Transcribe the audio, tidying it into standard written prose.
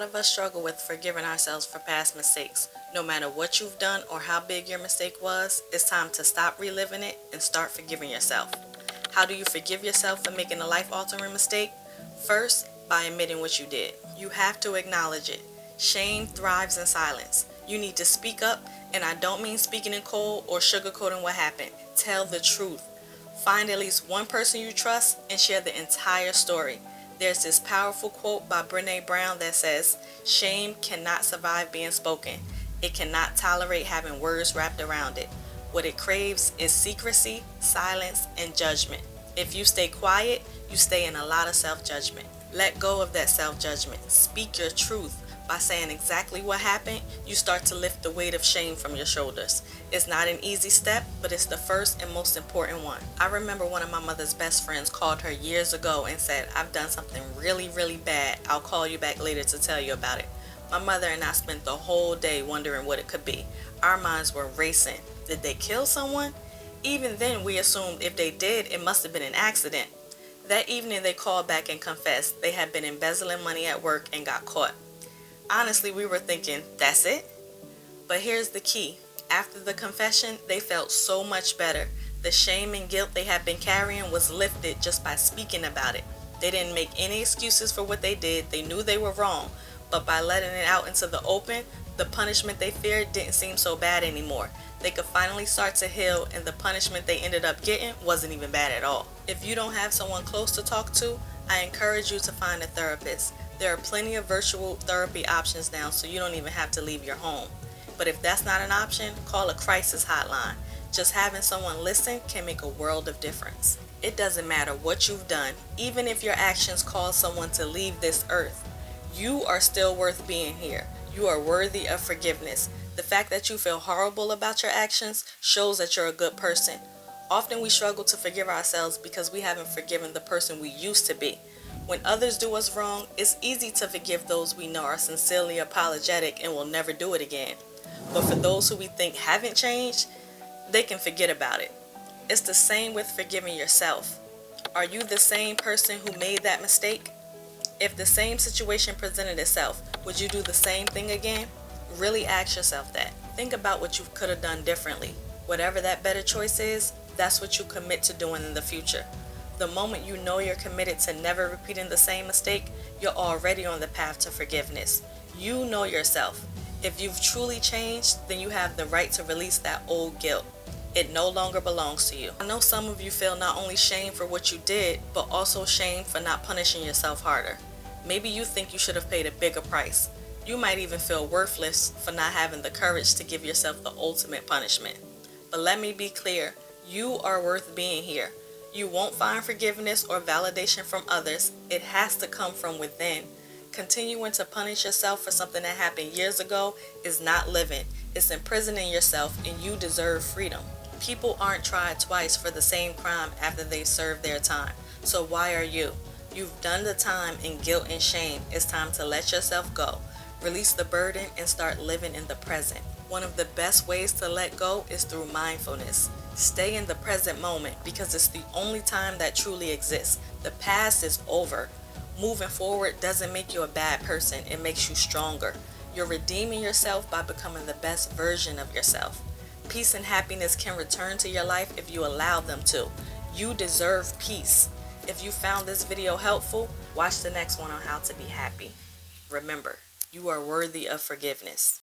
of us struggle with forgiving ourselves for past mistakes. No matter what you've done or how big your mistake was, it's time to stop reliving it and start forgiving yourself. How do you forgive yourself for making a life-altering mistake? First, by admitting what you did. You have to acknowledge it. Shame thrives in silence. You need to speak up, and I don't mean speaking in cold or sugarcoating what happened. Tell the truth. Find at least one person you trust and share the entire story. There's this powerful quote by Brené Brown that says, "Shame cannot survive being spoken. It cannot tolerate having words wrapped around it. What it craves is secrecy, silence, and judgment. If you stay quiet, you stay in a lot of self-judgment. Let go of that self-judgment. Speak your truth. By saying exactly what happened, you start to lift the weight of shame from your shoulders. It's not an easy step, but it's the first and most important one. I remember one of my mother's best friends called her years ago and said, "I've done something really, really bad. I'll call you back later to tell you about it." My mother and I spent the whole day wondering what it could be. Our minds were racing. Did they kill someone? Even then, we assumed if they did, it must have been an accident. That evening, they called back and confessed they had been embezzling money at work and got caught. Honestly, we were thinking, that's it? But here's the key. After the confession, they felt so much better. The shame and guilt they had been carrying was lifted just by speaking about it. They didn't make any excuses for what they did. They knew they were wrong. But by letting it out into the open, the punishment they feared didn't seem so bad anymore. They could finally start to heal, and the punishment they ended up getting wasn't even bad at all. If you don't have someone close to talk to, I encourage you to find a therapist. There are plenty of virtual therapy options now, so you don't even have to leave your home. But if that's not an option, call a crisis hotline. Just having someone listen can make a world of difference. It doesn't matter what you've done, even if your actions cause someone to leave this earth. You are still worth being here. You are worthy of forgiveness. The fact that you feel horrible about your actions shows that you're a good person. Often we struggle to forgive ourselves because we haven't forgiven the person we used to be. When others do us wrong, it's easy to forgive those we know are sincerely apologetic and will never do it again. But for those who we think haven't changed, they can forget about it. It's the same with forgiving yourself. Are you the same person who made that mistake? If the same situation presented itself, would you do the same thing again? Really ask yourself that. Think about what you could have done differently. Whatever that better choice is, that's what you commit to doing in the future. The moment you know you're committed to never repeating the same mistake, you're already on the path to forgiveness. You know yourself. If you've truly changed, then you have the right to release that old guilt. It no longer belongs to you. I know some of you feel not only shame for what you did, but also shame for not punishing yourself harder. Maybe you think you should have paid a bigger price. You might even feel worthless for not having the courage to give yourself the ultimate punishment. But let me be clear, you are worth being here. You won't find forgiveness or validation from others. It has to come from within. Continuing to punish yourself for something that happened years ago is not living. It's imprisoning yourself, and you deserve freedom. People aren't tried twice for the same crime after they served their time. So why are you? You've done the time in guilt and shame. It's time to let yourself go. Release the burden and start living in the present. One of the best ways to let go is through mindfulness. Stay in the present moment because it's the only time that truly exists. The past is over. Moving forward doesn't make you a bad person. It makes you stronger. You're redeeming yourself by becoming the best version of yourself. Peace and happiness can return to your life if you allow them to. You deserve peace. If you found this video helpful, watch the next one on how to be happy. Remember, you are worthy of forgiveness.